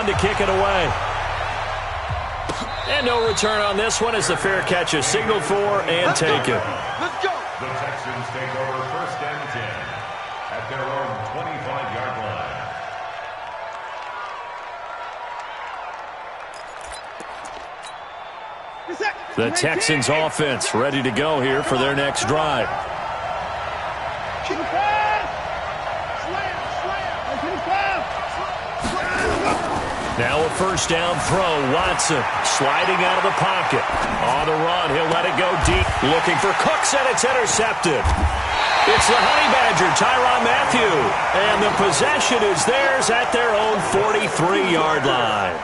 one to kick it away. And no return on this one as the fair catch is signaled for and taken. Let's go. The Texans take over 1st and 10 at their own 25-yard line. The Texans offense ready to go here for their next drive. Now a 1st down throw. Watson sliding out of the pocket. On the run, he'll let it go deep. Looking for Cooks, and it's intercepted. It's the Honey Badger, Tyrann Mathieu. And the possession is theirs at their own 43-yard line.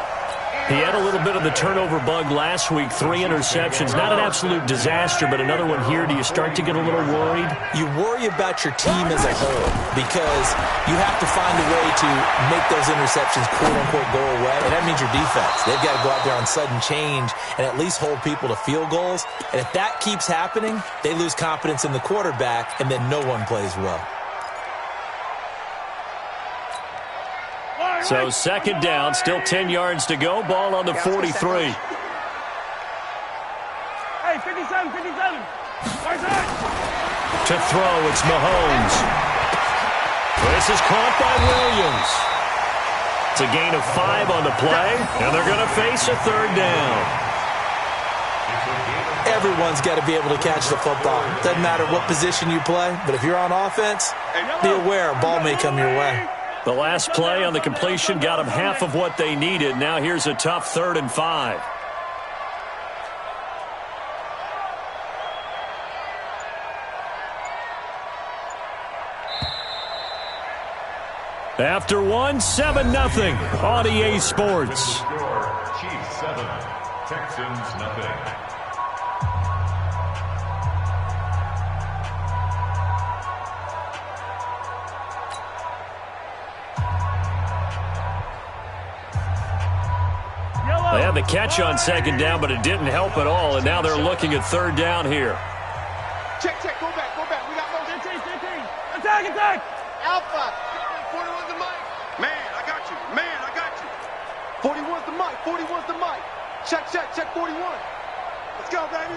He had a little bit of the turnover bug last week, 3 interceptions. Not an absolute disaster, but another one here. Do you start to get a little worried? You worry about your team as a whole because you have to find a way to make those interceptions, quote-unquote, go away, and that means your defense. They've got to go out there on sudden change and at least hold people to field goals. And if that keeps happening, they lose confidence in the quarterback, and then no one plays well. So 2nd down, still 10 yards to go. Ball on the 43. Hey, 57, 57. To throw, it's Mahomes. This is caught by Williams. It's a gain of 5 on the play, and they're going to face a 3rd down. Everyone's got to be able to catch the football. Doesn't matter what position you play, but if you're on offense, be aware a ball may come your way. The last play on the completion got them half of what they needed. Now here's a tough 3rd and 5. After 1, 7-0 on EA Sports. Chiefs 7, Texans nothing. They had the catch on 2nd down, but it didn't help at all, and now they're looking at 3rd down here. Check, go back. We got motion. Attack. Alpha. 41's the mic. Man, I got you. 41's the mic. Check 41. Let's go, baby.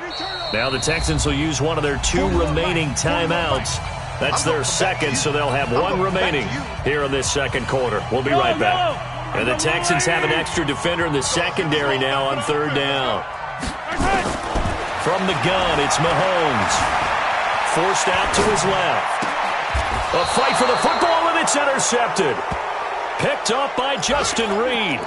Now the Texans will use one of their 2 remaining timeouts. That's their 2nd, so they'll have 1 remaining here in this 2nd quarter. We'll be right back. And the Texans have an extra defender in the secondary now on 3rd down. From the gun, it's Mahomes. Forced out to his left. A fight for the football, and it's intercepted. Picked up by Justin Reed.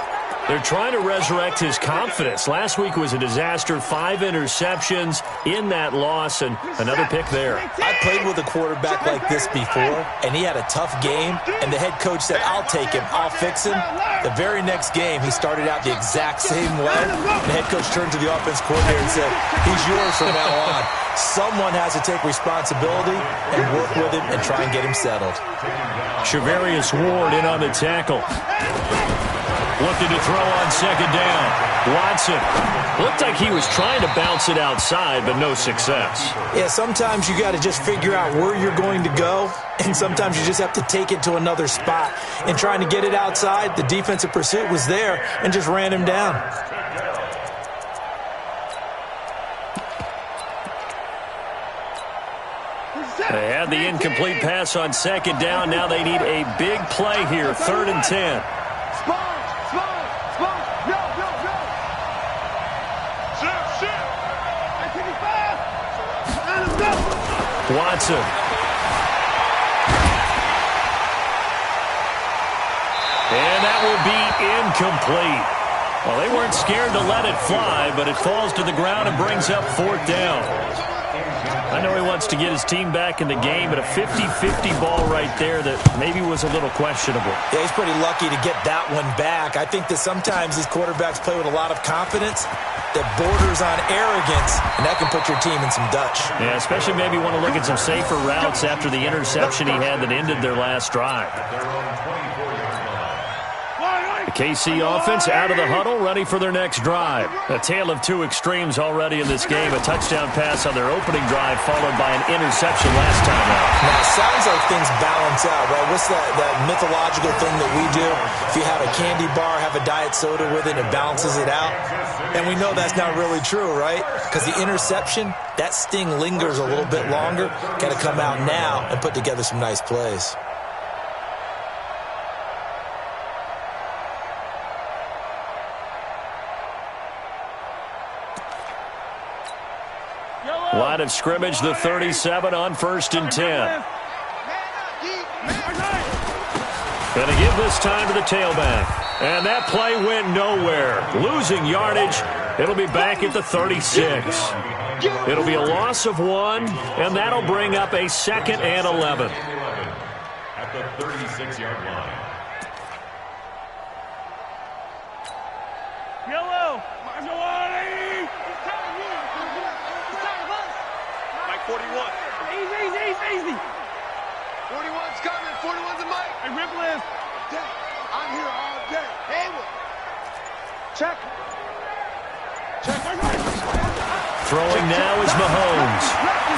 They're trying to resurrect his confidence. Last week was a disaster, 5 interceptions in that loss, and another pick there. I played with a quarterback like this before, and he had a tough game, and the head coach said, I'll take him, I'll fix him. The very next game, he started out the exact same way. The head coach turned to the offense coordinator and said, he's yours from now on. Someone has to take responsibility and work with him and try and get him settled. Shavarius Ward in on the tackle. Looking to throw on 2nd down. Watson looked like he was trying to bounce it outside, but no success. Yeah, sometimes you got to just figure out where you're going to go, and sometimes you just have to take it to another spot. And trying to get it outside, the defensive pursuit was there and just ran him down. They had the incomplete pass on 2nd down. Now they need a big play here, 3rd and 10. Watson. And that will be incomplete. Well, they weren't scared to let it fly, but it falls to the ground and brings up 4th down. I know he wants to get his team back in the game, but a 50-50 ball right there that maybe was a little questionable. Yeah, he's pretty lucky to get that one back. I think that sometimes these quarterbacks play with a lot of confidence that borders on arrogance, and that can put your team in some Dutch. Yeah, especially maybe want to look at some safer routes after the interception he had that ended their last drive. The KC offense out of the huddle, ready for their next drive. A tale of two extremes already in this game. A touchdown pass on their opening drive, followed by an interception last time out. Now, it sounds like things balance out, right? What's that mythological thing that we do? If you have a candy bar, have a diet soda with it, it balances it out. And we know that's not really true, right? Because the interception, that sting lingers a little bit longer. Got to come out now and put together some nice plays. Line of scrimmage, the 37 on 1st and 10. Going to give this time to the tailback. And that play went nowhere. Losing yardage. It'll be back at the 36. It'll be a loss of 1, and that'll bring up a 2nd and 11. At the 36-yard line. Yellow. 41. Easy. 41's coming. 41's a mic. Hey, Ripple. I'm here all day. Haywood. Check. Throwing now is Mahomes.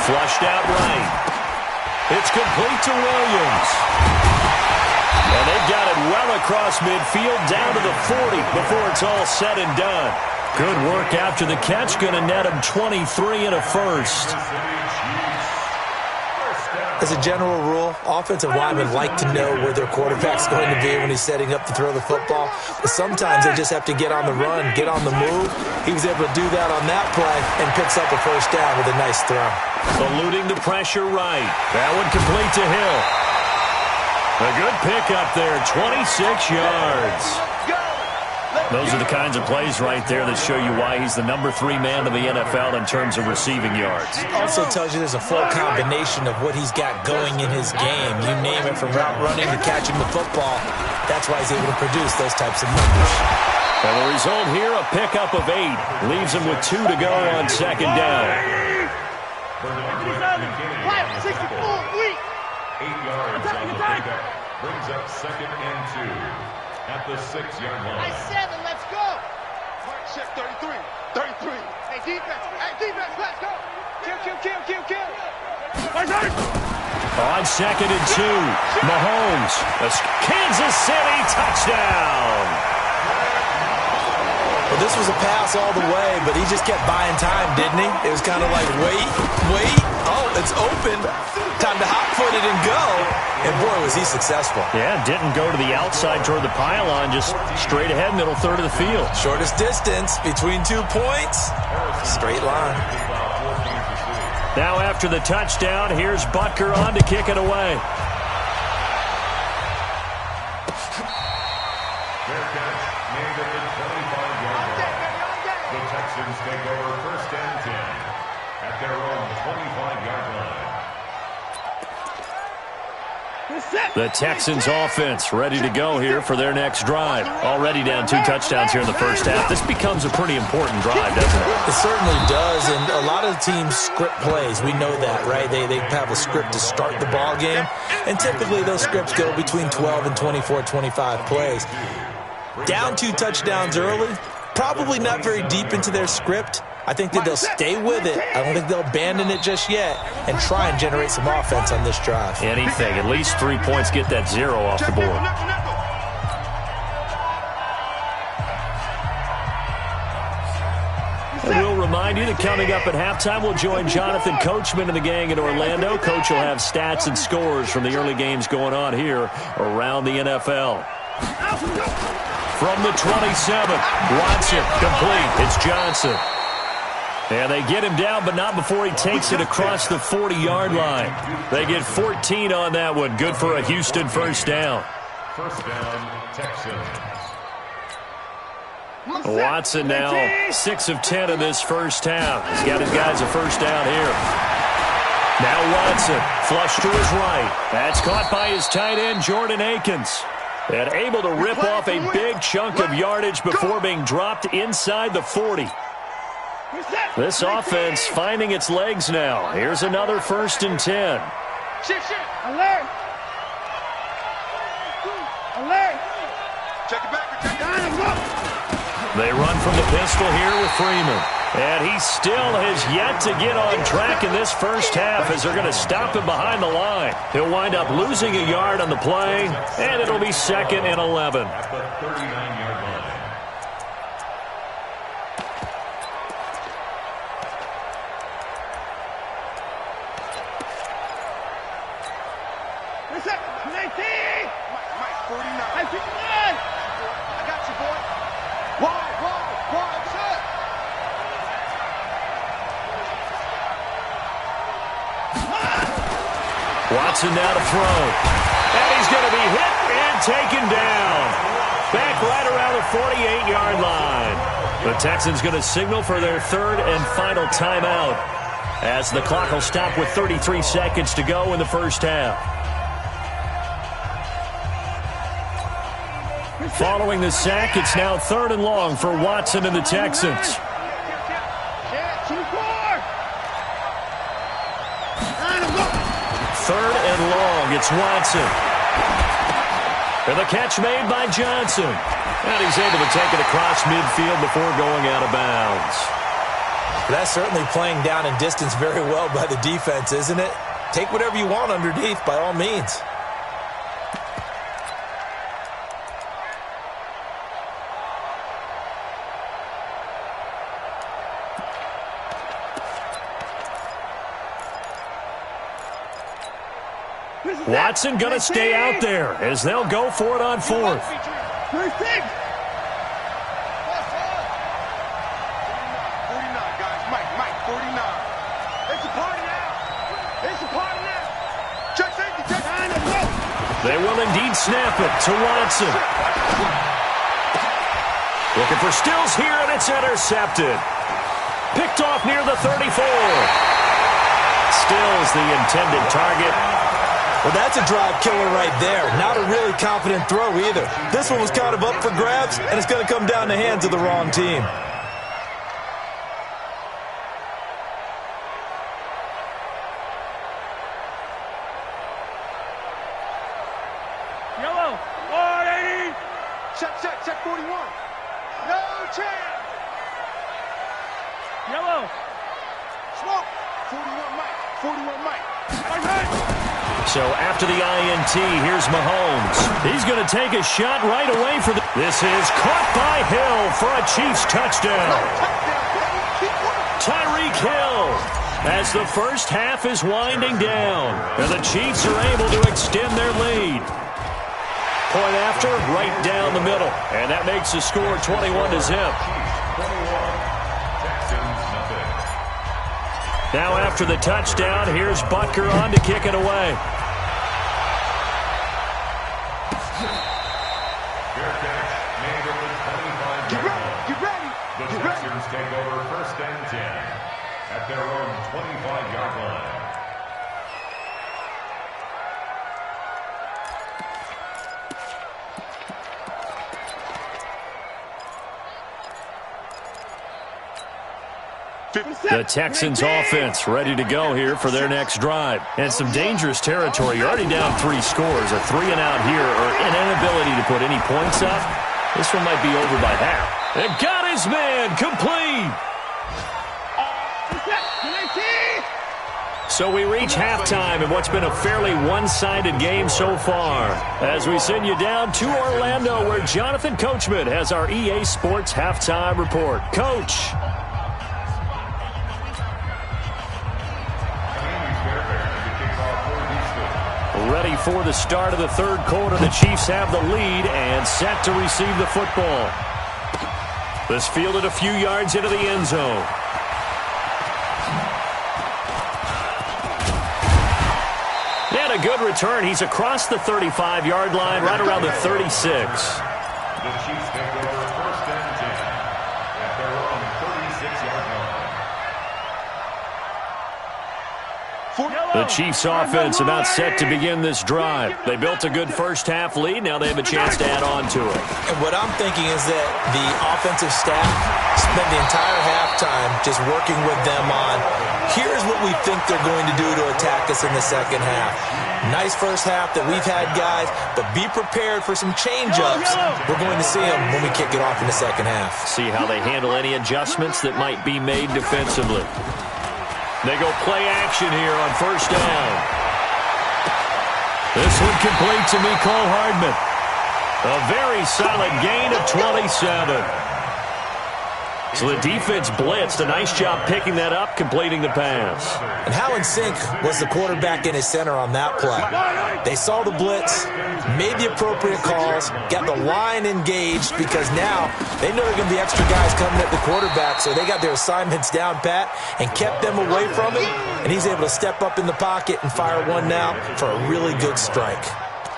Flushed out right. It's complete to Williams. And they've got it well across midfield, down to the 40 before it's all said and done. Good work after the catch. Going to net him 23 and a first. As a general rule, offensive linemen like to know where their quarterback's going to be when he's setting up to throw the football. But sometimes they just have to get on the run, get on the move. He was able to do that on that play and picks up a first down with a nice throw. Eluding the pressure right. That one complete to Hill. A good pickup there, 26 yards. Those are the kinds of plays right there that show you why he's the number 3 man in the NFL in terms of receiving yards. Also tells you there's a full combination of what he's got going in his game. You name it, from route running to catching the football. That's why he's able to produce those types of numbers. And the result here, a pickup of 8. Leaves him with 2 to go on 2nd down. 8 yards on the pickup. Brings up 2nd and 2. At the 6-yard line. Hey, 7, let's go. Mark check 33. Hey, defense, let's go. Kill. On 2nd and 2, Mahomes. Kansas City touchdown. Well, this was a pass all the way, but he just kept buying time, didn't he? It was kind of like, wait. Oh, it's open. Time to hot-foot it and go. And, boy, was he successful. Yeah, didn't go to the outside toward the pylon, just straight ahead, middle third of the field. Shortest distance between 2 points. Straight line. Now after the touchdown, here's Butker on to kick it away. Fair catch made at the 25-yard line. The Texans take over 1st and 10 at their own 25-yard line. The Texans offense ready to go here for their next drive. Already down 2 touchdowns here in the first half. This becomes a pretty important drive, doesn't it? It certainly does, and a lot of the teams script plays. We know that, right? They have a script to start the ball game, and typically those scripts go between 12 and 24, 25 plays. Down 2 touchdowns early, probably not very deep into their script. I think that they'll stay with it. I don't think they'll abandon it just yet and try and generate some offense on this drive. Anything. At least 3 points, get that 0 off the board. And we'll remind you that coming up at halftime, we'll join Jonathan Coachman and the gang in Orlando. Coach will have stats and scores from the early games going on here around the NFL. From the 27, Watson, complete. It's Johnson. And they get him down, but not before he takes it across the 40-yard line. They get 14 on that one. Good for a Houston first down. First down, Texans. Watson now 6 of 10 in this first half. He's got his guys a first down here. Now Watson, flush to his right. That's caught by his tight end, Jordan Akins. And able to rip off a big chunk of yardage before being dropped inside the 40. This offense finding its legs now. Here's another 1st and 10. Alert! Check it back. They run from the pistol here with Freeman. And he still has yet to get on track in this first half as they're going to stop him behind the line. He'll wind up losing a yard on the play, and it'll be 2nd and 11. At the 39-yard line. Mike, 49. I got you, boy. Wide, set. Watson now to throw. And he's going to be hit and taken down. Back right around the 48-yard line. The Texans going to signal for their 3rd and final timeout as the clock will stop with 33 seconds to go in the first half. Following the sack, it's now 3rd and long for Watson and the Texans. 3rd and long, it's Watson. And the catch made by Johnson. And he's able to take it across midfield before going out of bounds. That's certainly playing down in distance very well by the defense, isn't it? Take whatever you want underneath, by all means. Watson going to stay out there as they'll go for it on 4th. 49, guys. Mike, 49. It's a party now. Check safety, check. They will indeed snap it to Watson. Looking for Stills here, and it's intercepted. Picked off near the 34. Stills the intended target. Well, that's a drive killer right there. Not a really confident throw either. This one was kind of up for grabs, and it's going to come down the hands of the wrong team. Yellow, 180. Check 41. No chance. Yellow. Smoke. 41 Mike. So after the INT, here's Mahomes. He's going to take a shot right away for the... This is caught by Hill for a Chiefs touchdown. Tyreek Hill as the first half is winding down. And the Chiefs are able to extend their lead. Point after, right down the middle. And that makes the score 21-0. Now after the touchdown, here's Butker on to kick it away. Get ready. The Texans take over 1st and 10 at their own 25-yard line. The Texans offense ready to go here for their next drive. And some dangerous territory. You're already down 3 scores. A 3-and-out here or an inability to put any points up. This one might be over by half. And got his man complete. So we reach halftime in what's been a fairly one-sided game so far. As we send you down to Orlando where Jonathan Coachman has our EA Sports halftime report. Coach. Ready for the start of the 3rd quarter. The Chiefs have the lead and set to receive the football. This fielded a few yards into the end zone. And a good return. He's across the 35-yard line, right around the 36. The Chiefs take over 1st and 10 at their own 36-yard line. The Chiefs' offense about set to begin this drive. They built a good first-half lead. Now they have a chance to add on to it. And what I'm thinking is that the offensive staff spent the entire halftime just working with them on, here's what we think they're going to do to attack us in the second half. Nice first half that we've had, guys, but be prepared for some change-ups. We're going to see them when we kick it off in the second half. See how they handle any adjustments that might be made defensively. They go play action here on first down. This one complete to Mecole Hardman. A very solid gain of 27. So the defense blitzed. A nice job picking that up, completing the pass. And how in sync was the quarterback and his center on that play? They saw the blitz, made the appropriate calls, got the line engaged because now they know there are going to be extra guys coming at the quarterback, so they got their assignments down pat and kept them away from it, and he's able to step up in the pocket and fire one now for a really good strike.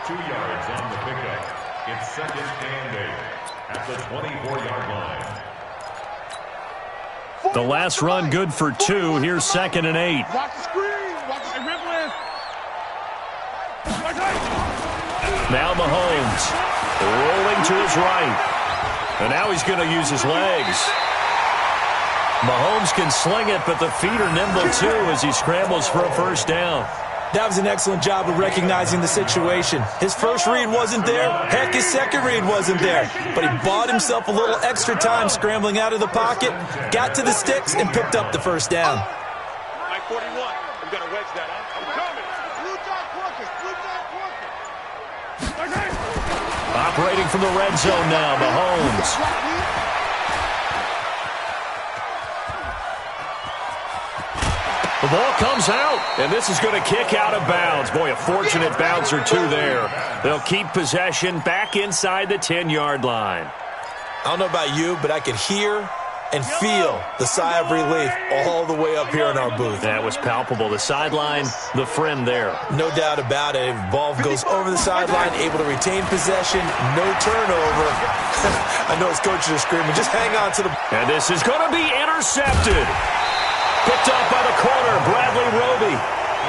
2 yards on the pickup. It's second and 8 at the 24-yard line. The last run good for 2. Here's second and 8. Watch the screen. Watch the rip list. Now Mahomes rolling to his right. And now he's going to use his legs. Mahomes can sling it, but the feet are nimble too as he scrambles for a first down. That was an excellent job of recognizing the situation. His first read wasn't there. Heck, his second read wasn't there. But he bought himself a little extra time scrambling out of the pocket, got to the sticks, and picked up the first down. Mike 41. I'm going to wedge that, huh? I'm coming. Blue dot quarters. Blue dot quarters. Operating from the red zone now, Mahomes. The ball comes out, and this is going to kick out of bounds. Boy, a fortunate bounce or two there. They'll keep possession back inside the 10-yard line. I don't know about you, but I could hear and feel the sigh of relief all the way up here in our booth. That was palpable. The sideline, the friend there. No doubt about it. Ball goes over the sideline, able to retain possession, no turnover. I know his coaches are screaming, just hang on to the... And this is going to be intercepted. Picked off by the corner, Bradley Roby.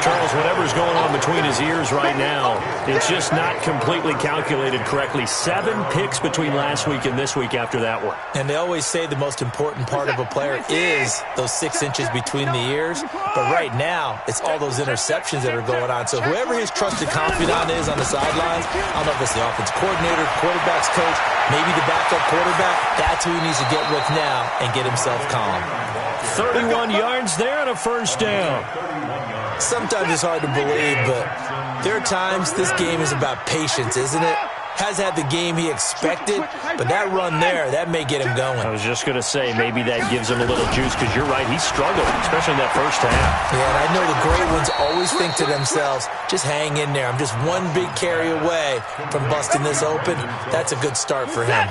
Charles, whatever's going on between his ears right now, it's just not completely calculated correctly. 7 picks between last week and this week after that one. And they always say the most important part of a player is those 6 inches between the ears. But right now, it's all those interceptions that are going on. So whoever his trusted confidant is on the sidelines, I don't know if it's the offense coordinator, quarterback's coach, maybe the backup quarterback, that's who he needs to get with now and get himself calm. 31 yards there and a first down. Sometimes it's hard to believe, but there are times this game is about patience, isn't it? Has had the game he expected, but that run there, that may get him going. I was just going to say, maybe that gives him a little juice, because you're right, he struggled, especially in that first half. Yeah, and I know the great ones always think to themselves, just hang in there. I'm just one big carry away from busting this open. That's a good start for him.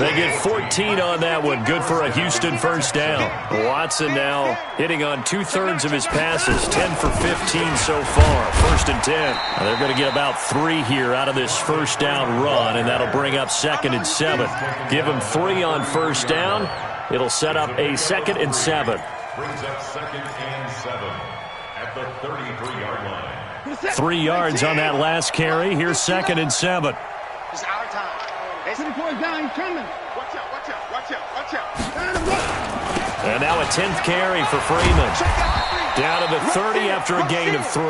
They get 14 on that one. Good for a Houston first down. Watson now hitting on 2/3 of his passes, 10 for 15 so far. First and 10. Now they're going to get about 3 here out of this first down run, and that'll bring up second and 7. Give them 3 on first down. It'll set up a second and 7. Brings up second and 7 at the 33-yard line. 3 yards on that last carry. Here's second and 7. It's our time. Put the boy down. He's coming. Watch out. Watch out. Watch out. Watch out. And now a 10th carry for Freeman. Down to the 30 after a gain of 3.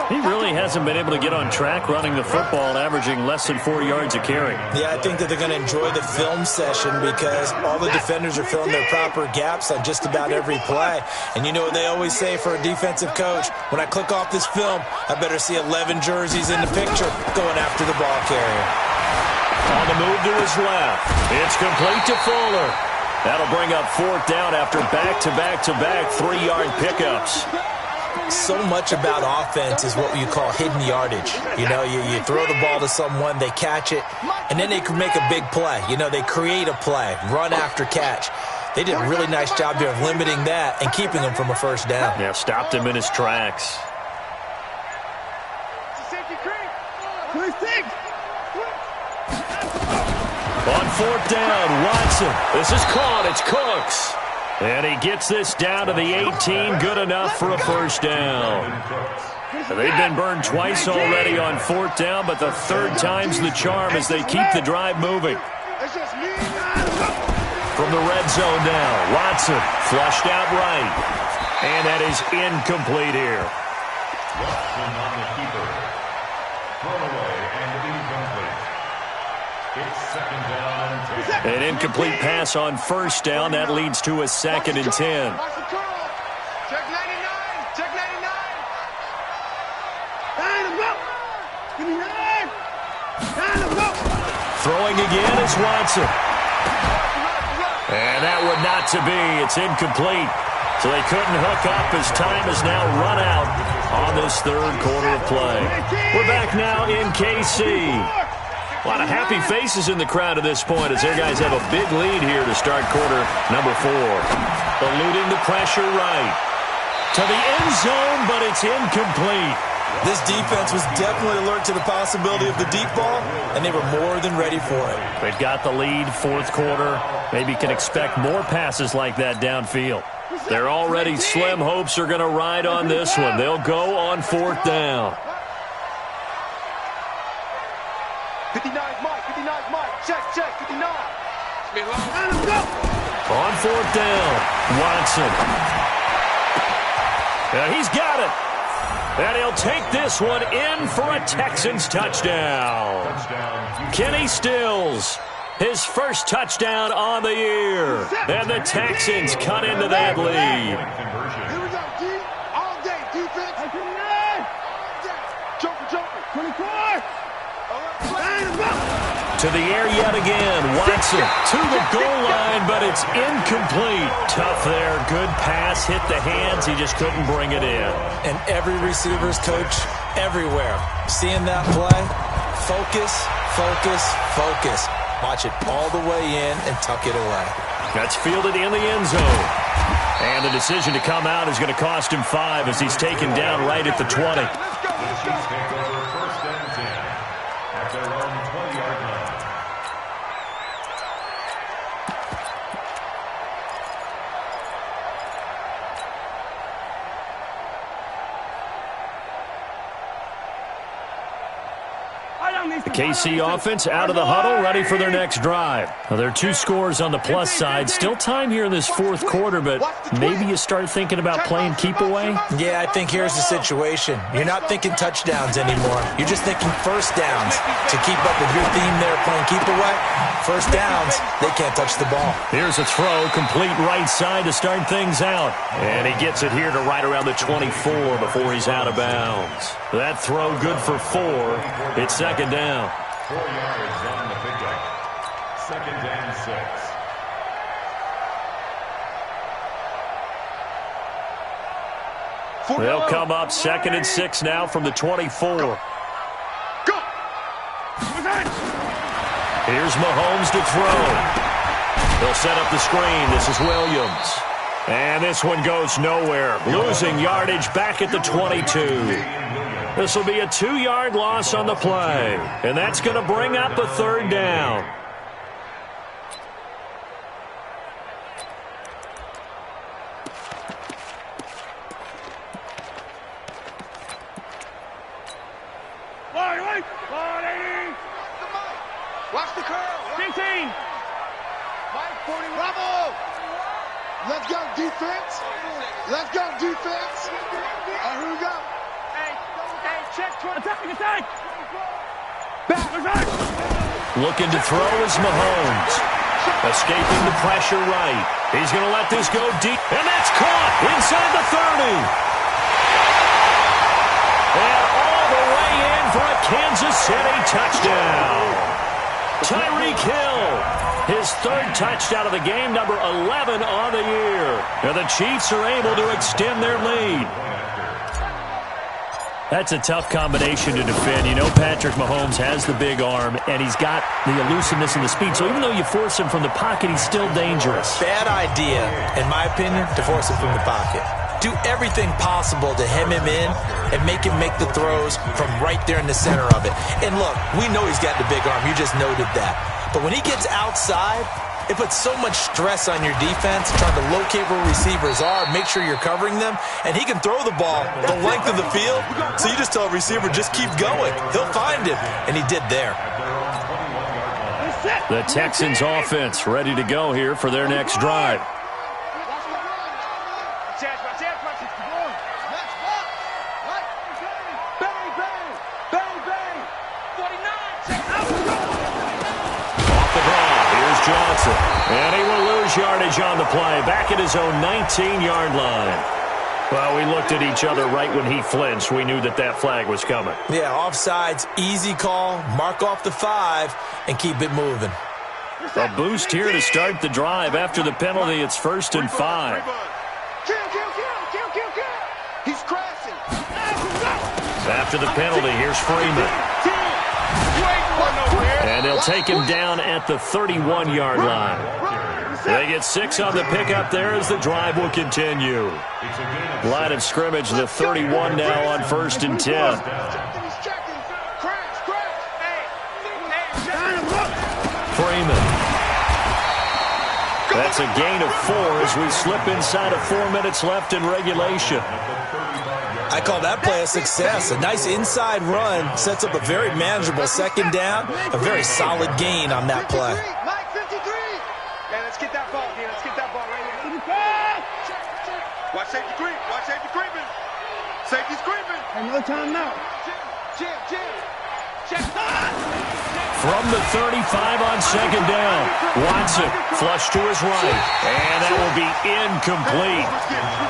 He really hasn't been able to get on track running the football, averaging less than 4 yards a carry. Yeah, I think that they're going to enjoy the film session because all the defenders are filling their proper gaps on just about every play. And you know what they always say for a defensive coach? When I click off this film, I better see 11 jerseys in the picture going after the ball carrier. On the move to his left. It's complete to Fuller. That'll bring up 4th down after back-to-back 3-yard pickups. So much about offense is what you call hidden yardage. You know, you throw the ball to someone, they catch it, and then they can make a big play. You know, they create a play, run after catch. They did a really nice job here of limiting that and keeping him from a first down. Yeah, stopped him in his tracks. On 4th down, Watson. This is caught. It's Cooks. And he gets this down to the 18, good enough for a first down. They've been burned twice already on fourth down, but the third time's the charm as they keep the drive moving. From the red zone now, Watson flushed out right. And that is incomplete here. Watson on the keeper. Thrown away and incomplete. It's second down and 10. An incomplete pass on first down. That leads to a second and 10. Check 99. Check 99. Throwing again is Watson. And that would not to be. It's incomplete. So they couldn't hook up as time has now run out on this third quarter of play. We're back now in KC. A lot of happy faces in the crowd at this point as their guys have a big lead here to start quarter number 4. Eluding the pressure right. To the end zone, but it's incomplete. This defense was definitely alert to the possibility of the deep ball, and they were more than ready for it. They've got the lead, fourth quarter. Maybe can expect more passes like that downfield. Their already slim hopes are going to ride on this one. They'll go on fourth down. 59 Mike, 59 Mike. Check, 59. On fourth down, Watson. Now he's got it. And he'll take this one in for a Texans touchdown. Kenny Stills, his first touchdown on the year. And the Texans cut into that lead. Here we go, D. All day, defense. Joker. 24. To the air yet again. Watson to the goal line, but it's incomplete. Tough there. Good pass. Hit the hands. He just couldn't bring it in. And every receiver's coach everywhere. Seeing that play, focus. Watch it all the way in and tuck it away. That's fielded in the end zone. And the decision to come out is going to cost him 5 as he's taken down right at the 20. The KC offense out of the huddle, ready for their next drive. Now, there are 2 scores on the plus side. Still time here in this fourth quarter, but maybe you start thinking about playing keep away? Yeah, I think here's the situation. You're not thinking touchdowns anymore. You're just thinking first downs. To keep up with your theme there, playing keep away, first downs, they can't touch the ball. Here's a throw, complete right side to start things out. And he gets it here to right around the 24 before he's out of bounds. That throw good for 4. It's second down. 4 yards on the pickup. Second and 6. They'll come up second and 6 now from the 24. Go. Here's Mahomes to throw. They'll set up the screen. This is Williams. And this one goes nowhere. Losing yardage back at the 22. This will be a 2-yard loss on the play. And that's going to bring up a third down. Watch the curl. 15. Mike 40. Bravo. Let's go, defense. Let's go, defense. All right, here we go. Hey, check. Attack. Back. Looking to throw is Mahomes. Escaping the pressure right. He's going to let this go deep. And that's caught inside the 30. And all the way in for a Kansas City touchdown. Tyreek Hill, his third touchdown of the game, number 11 on the year. And the Chiefs are able to extend their lead. That's a tough combination to defend. You know Patrick Mahomes has the big arm, and he's got the elusiveness and the speed. So even though you force him from the pocket, he's still dangerous. Bad idea, in my opinion, to force him from the pocket. Do everything possible to hem him in and make him make the throws from right there in the center of it. And look, we know he's got the big arm. You just noted that. But when he gets outside, It puts so much stress on your defense, trying to locate where receivers are, make sure you're covering them, and he can throw the ball the length of the field, so you just tell a receiver, just keep going. He'll find him, and he did there. The Texans offense ready to go here for their next drive. Johnson, and he will lose yardage on the play, back at his own 19-yard line. Well, we looked at each other right when he flinched. We knew that that flag was coming. Yeah, offsides, easy call, mark off the 5, and keep it moving. A boost here to start the drive. After the penalty, it's 1st and 5. He's crashing. After the penalty, here's Freeman. And they'll take him down at the 31-yard line. They get 6 on the pickup there as the drive will continue. Line of scrimmage, the 31 now on 1st and 10. Freeman. That's a gain of 4 as we slip inside of 4 minutes left in regulation. I call that play a success. A nice inside run sets up a very manageable 2nd down, a very solid gain on that play. Mike 53. Yeah, let's get that ball, Let's get that ball right here. Watch safety creep. Watch safety creeping. Safety's creeping. Hey, no time now. Jim. From the 35 on 2nd down, Watson flush to his right, and that will be incomplete.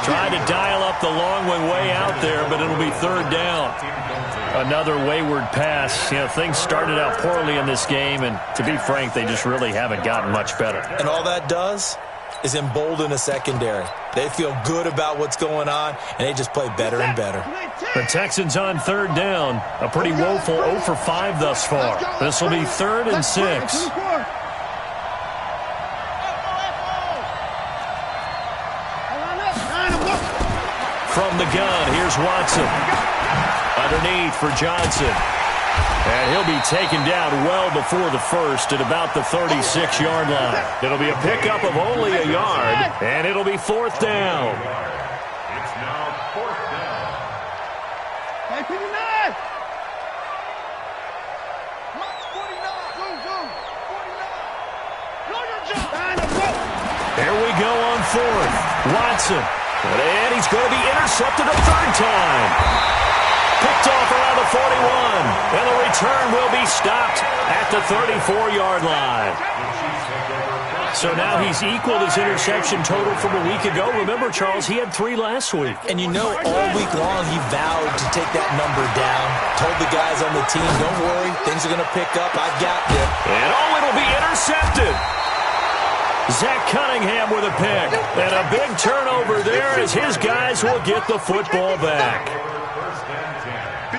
Trying to dial up the long one way out there, but it'll be 3rd down. Another wayward pass. You know, things started out poorly in this game, and to be frank, they just really haven't gotten much better. And all that does is embolden a secondary. They feel good about what's going on, and they just play better and better. The Texans on 3rd down. A pretty woeful 0 for 5 thus far. This will be 3rd and 6. From the gun, here's Watson. Underneath for Johnson. And he'll be taken down well before the 1st at about the 36-yard line. It'll be a pickup of only a yard, and it'll be 4th down. It's now 4th down. Hey, 59. Here we go on 4th. Watson. And he's going to be intercepted a 3rd time. Picked off around the 41. And the return will be stopped at the 34-yard line. So now he's equaled his interception total from a week ago. Remember, Charles, he had 3 last week. And you know, all week long he vowed to take that number down. Told the guys on the team, don't worry, things are going to pick up. I've got you. And it'll be intercepted. Zach Cunningham with a pick. And a big turnover there as his guys will get the football back.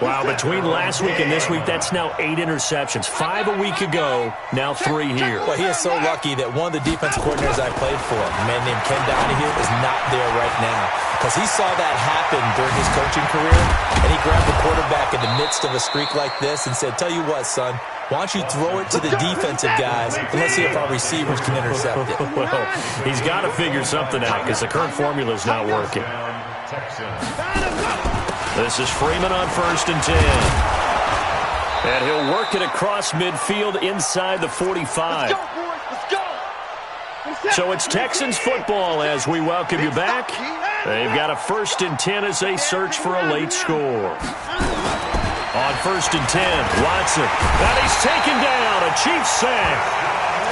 Wow, between last week and this week, that's now 8 interceptions. 5 a week ago, now 3 here. Well, he is so lucky that one of the defense coordinators I played for, a man named Ken Donahue, is not there right now. Because he saw that happen during his coaching career, and he grabbed the quarterback in the midst of a streak like this and said, tell you what, son, why don't you throw it to the defensive guys, and let's see if our receivers can intercept it. Well, he's got to figure something out because the current formula is not working. This is Freeman on 1st and 10. And he'll work it across midfield inside the 45. So it's Texans football as we welcome you back. They've got a 1st and 10 as they search for a late score. On 1st and 10, Watson. And he's taken down, a Chiefs sack.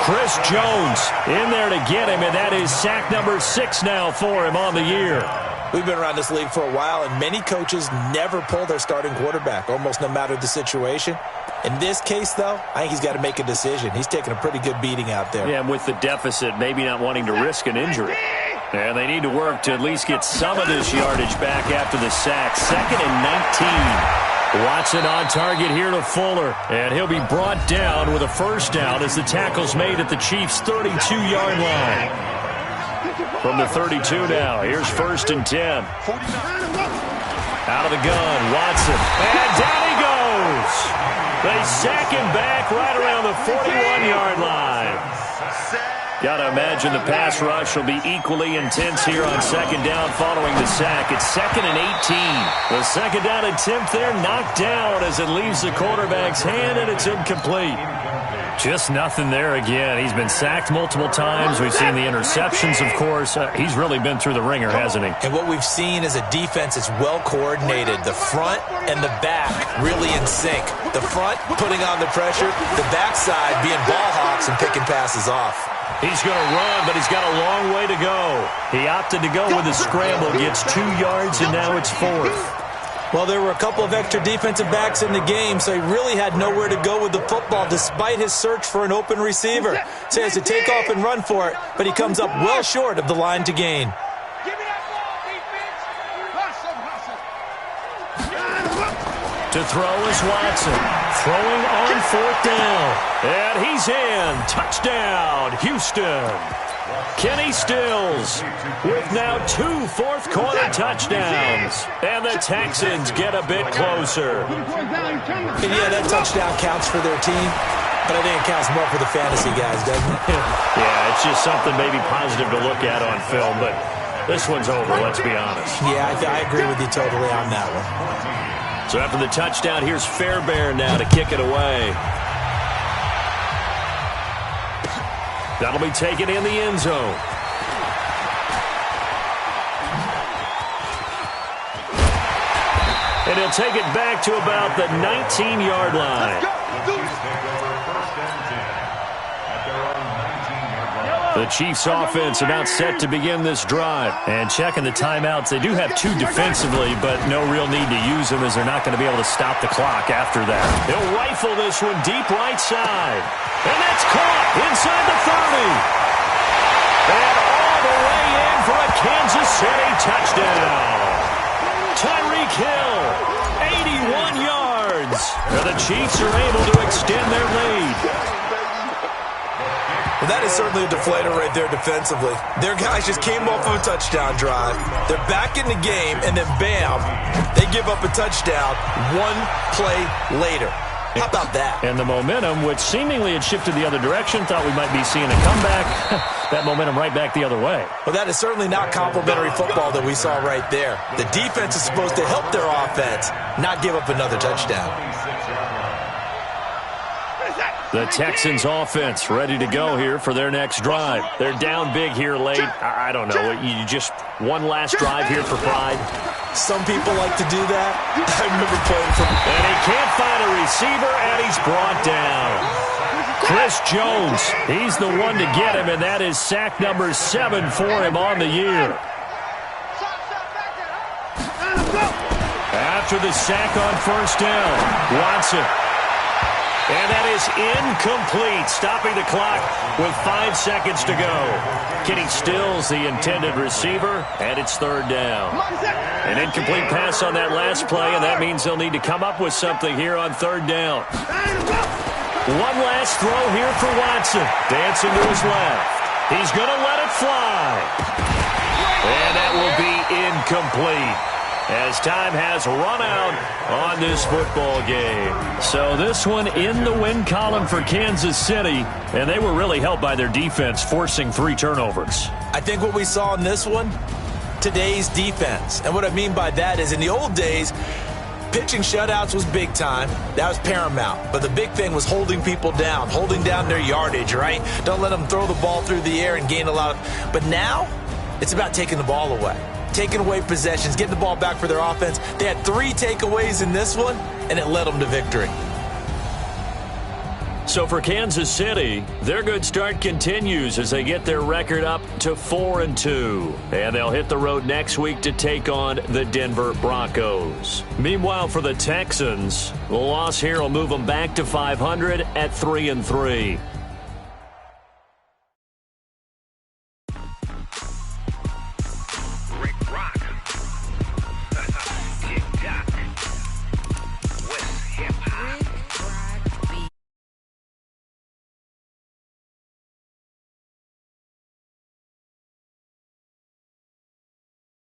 Chris Jones in there to get him, and that is sack number 6 now for him on the year. We've been around this league for a while, and many coaches never pull their starting quarterback, almost no matter the situation. In this case, though, I think he's got to make a decision. He's taking a pretty good beating out there. Yeah, and with the deficit, maybe not wanting to risk an injury. And they need to work to at least get some of this yardage back after the sack. 2nd and 19. Watson on target here to Fuller, and he'll be brought down with a 1st down as the tackle's made at the Chiefs' 32-yard line. From the 32 now, here's 1st and 10. Out of the gun, Watson, and down he goes. They sack him back right around the 41-yard line. Got to imagine the pass rush will be equally intense here on second down following the sack. It's 2nd and 18. The second down attempt there knocked down as it leaves the quarterback's hand, and it's incomplete. Just nothing there again. He's been sacked multiple times. We've seen the interceptions, of course. He's really been through the ringer, hasn't he? And what we've seen is a defense that's well coordinated. The front and the back really in sync. The front putting on the pressure, the backside being ball hawks and picking passes off. He's going to run, but he's got a long way to go. He opted to go with a scramble, gets 2 yards, and now it's 4th. Well, there were a couple of extra defensive backs in the game, so he really had nowhere to go with the football despite his search for an open receiver. So he has to take off and run for it, but he comes up well short of the line to gain. To throw is Watson. Throwing on 4th down. And he's in. Touchdown, Houston. Kenny Stills with now 2 fourth-quarter touchdowns. And the Texans get a bit closer. And yeah, that touchdown counts for their team, but I think it counts more for the fantasy guys, doesn't it? Yeah, it's just something maybe positive to look at on film, but this one's over, let's be honest. Yeah, I agree with you totally on that one. So after the touchdown, here's Fairbairn now to kick it away. That'll be taken in the end zone. And he'll take it back to about the 19-yard line. The Chiefs offense about set to begin this drive. And checking the timeouts, they do have 2 defensively, but no real need to use them as they're not going to be able to stop the clock after that. He'll rifle this one deep right side. And that's caught inside the 30. And all the way in for a Kansas City touchdown. Tyreek Hill, 81 yards. And the Chiefs are able to extend their lead. Well, that is certainly a deflator right there defensively. Their guys just came off of a touchdown drive. They're back in the game, and then bam, they give up a touchdown 1 play later. How about that? And the momentum, which seemingly had shifted the other direction, thought we might be seeing a comeback. That momentum right back the other way. Well, that is certainly not complimentary football that we saw right there. The defense is supposed to help their offense, not give up another touchdown. The Texans offense ready to go here for their next drive. They're down big here late. I don't know. You just one last drive here for pride. Some people like to do that. I remember playing for... And he can't find a receiver, and he's brought down. Chris Jones, he's the one to get him, and that is sack number 7 for him on the year. After the sack on 1st down, Watson. And that is incomplete, stopping the clock with 5 seconds to go. Kenny Stills, the intended receiver, and it's 3rd down. An incomplete pass on that last play, and that means they'll need to come up with something here on 3rd down. One last throw here for Watson. Dancing to his left. He's going to let it fly. And that will be incomplete, as time has run out on this football game. So this one in the win column for Kansas City, and they were really helped by their defense, forcing 3 turnovers. I think what we saw in this one, today's defense. And what I mean by that is in the old days, pitching shutouts was big time. That was paramount. But the big thing was holding people down, holding down their yardage, right? Don't let them throw the ball through the air and gain a lot of... But now, it's about taking the ball away. Taking away possessions, getting the ball back for their offense. They had 3 takeaways in this one, and it led them to victory. So for Kansas City, their good start continues as they get their record up to 4-2. And they'll hit the road next week to take on the Denver Broncos. Meanwhile, for the Texans, the loss here will move them back to 500 at 3-3.